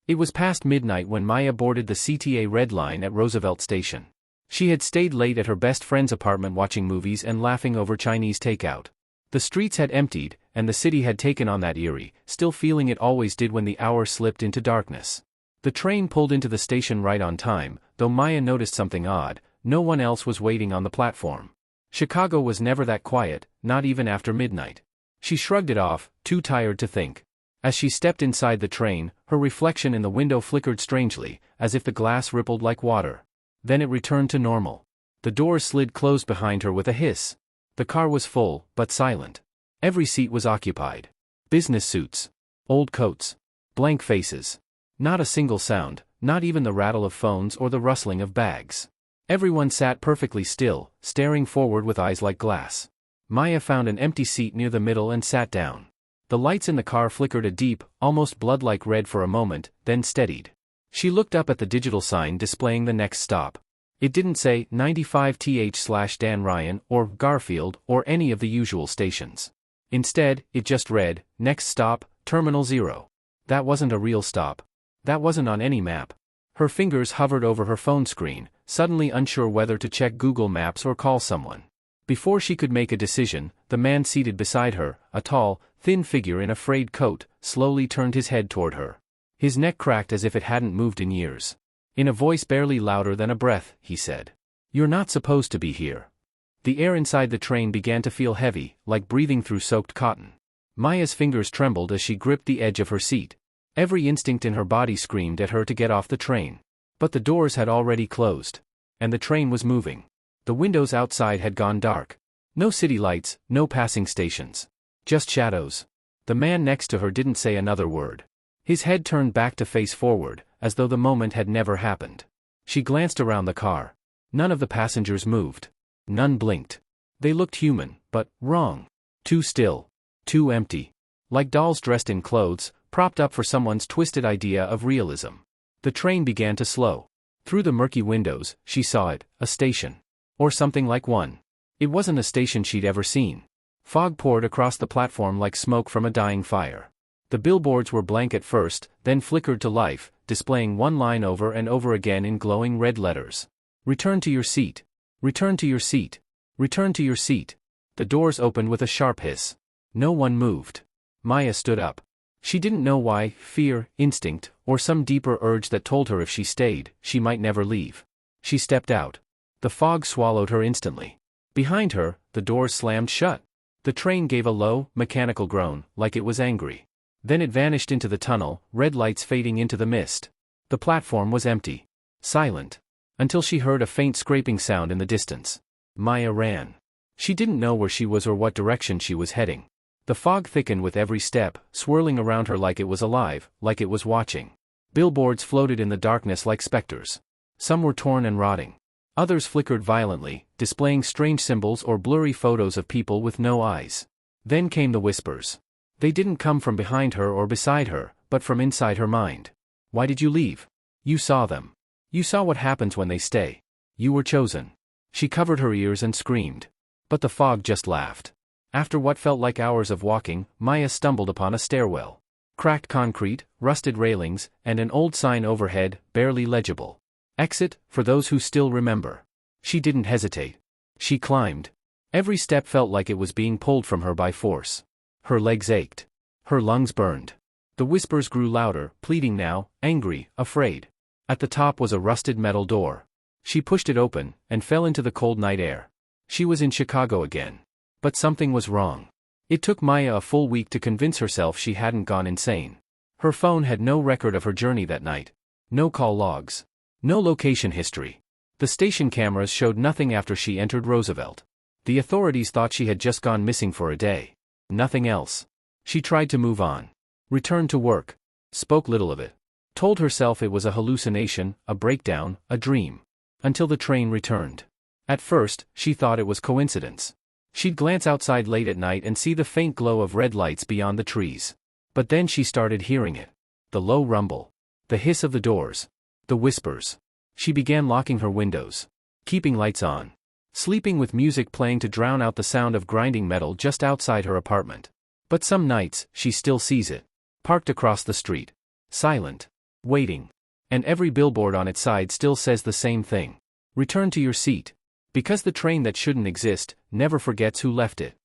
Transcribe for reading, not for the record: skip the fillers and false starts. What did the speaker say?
It was past midnight when Maya boarded the CTA Red Line at Roosevelt Station. She had stayed late at her best friend's apartment watching movies and laughing over Chinese takeout. The streets had emptied, and the city had taken on that eerie, still feeling it always did when the hour slipped into darkness. The train pulled into the station right on time, though Maya noticed something odd: no one else was waiting on the platform. Chicago was never that quiet, not even after midnight. She shrugged it off, too tired to think. As she stepped inside the train, her reflection in the window flickered strangely, as if the glass rippled like water. Then it returned to normal. The doors slid closed behind her with a hiss. The car was full, but silent. Every seat was occupied. Business suits. Old coats. Blank faces. Not a single sound, not even the rattle of phones or the rustling of bags. Everyone sat perfectly still, staring forward with eyes like glass. Maya found an empty seat near the middle and sat down. The lights in the car flickered a deep, almost blood-like red for a moment, then steadied. She looked up at the digital sign displaying the next stop. It didn't say 95th/Dan Ryan or Garfield or any of the usual stations. Instead, it just read, "Next stop, Terminal 0. That wasn't a real stop. That wasn't on any map. Her fingers hovered over her phone screen, suddenly unsure whether to check Google Maps or call someone. Before she could make a decision, the man seated beside her, a tall, thin figure in a frayed coat, slowly turned his head toward her. His neck cracked as if it hadn't moved in years. In a voice barely louder than a breath, he said, "You're not supposed to be here." The air inside the train began to feel heavy, like breathing through soaked cotton. Maya's fingers trembled as she gripped the edge of her seat. Every instinct in her body screamed at her to get off the train. But the doors had already closed. And the train was moving. The windows outside had gone dark. No city lights, no passing stations. Just shadows. The man next to her didn't say another word. His head turned back to face forward, as though the moment had never happened. She glanced around the car. None of the passengers moved. None blinked. They looked human, but wrong. Too still. Too empty. Like dolls dressed in clothes, propped up for someone's twisted idea of realism. The train began to slow. Through the murky windows, she saw it, a station. Or something like one. It wasn't a station she'd ever seen. Fog poured across the platform like smoke from a dying fire. The billboards were blank at first, then flickered to life, displaying one line over and over again in glowing red letters. "Return to your seat. Return to your seat. Return to your seat." The doors opened with a sharp hiss. No one moved. Maya stood up. She didn't know why: fear, instinct, or some deeper urge that told her if she stayed, she might never leave. She stepped out. The fog swallowed her instantly. Behind her, the doors slammed shut. The train gave a low, mechanical groan, like it was angry. Then it vanished into the tunnel, red lights fading into the mist. The platform was empty. Silent. Until she heard a faint scraping sound in the distance. Maya ran. She didn't know where she was or what direction she was heading. The fog thickened with every step, swirling around her like it was alive, like it was watching. Billboards floated in the darkness like specters. Some were torn and rotting. Others flickered violently, displaying strange symbols or blurry photos of people with no eyes. Then came the whispers. They didn't come from behind her or beside her, but from inside her mind. "Why did you leave? You saw them. You saw what happens when they stay. You were chosen." She covered her ears and screamed. But the fog just laughed. After what felt like hours of walking, Maya stumbled upon a stairwell. Cracked concrete, rusted railings, and an old sign overhead, barely legible. "Exit, for those who still remember." She didn't hesitate. She climbed. Every step felt like it was being pulled from her by force. Her legs ached. Her lungs burned. The whispers grew louder, pleading now, angry, afraid. At the top was a rusted metal door. She pushed it open, and fell into the cold night air. She was in Chicago again. But something was wrong. It took Maya a full week to convince herself she hadn't gone insane. Her phone had no record of her journey that night. No call logs. No location history. The station cameras showed nothing after she entered Roosevelt. The authorities thought she had just gone missing for a day. Nothing else. She tried to move on. Returned to work. Spoke little of it. Told herself it was a hallucination, a breakdown, a dream. Until the train returned. At first, she thought it was coincidence. She'd glance outside late at night and see the faint glow of red lights beyond the trees. But then she started hearing it. The low rumble. The hiss of the doors. The whispers. She began locking her windows. Keeping lights on. Sleeping with music playing to drown out the sound of grinding metal just outside her apartment. But some nights, she still sees it. Parked across the street. Silent. Waiting. And every billboard on its side still says the same thing. Return to your seat. Because the train that shouldn't exist never forgets who left it.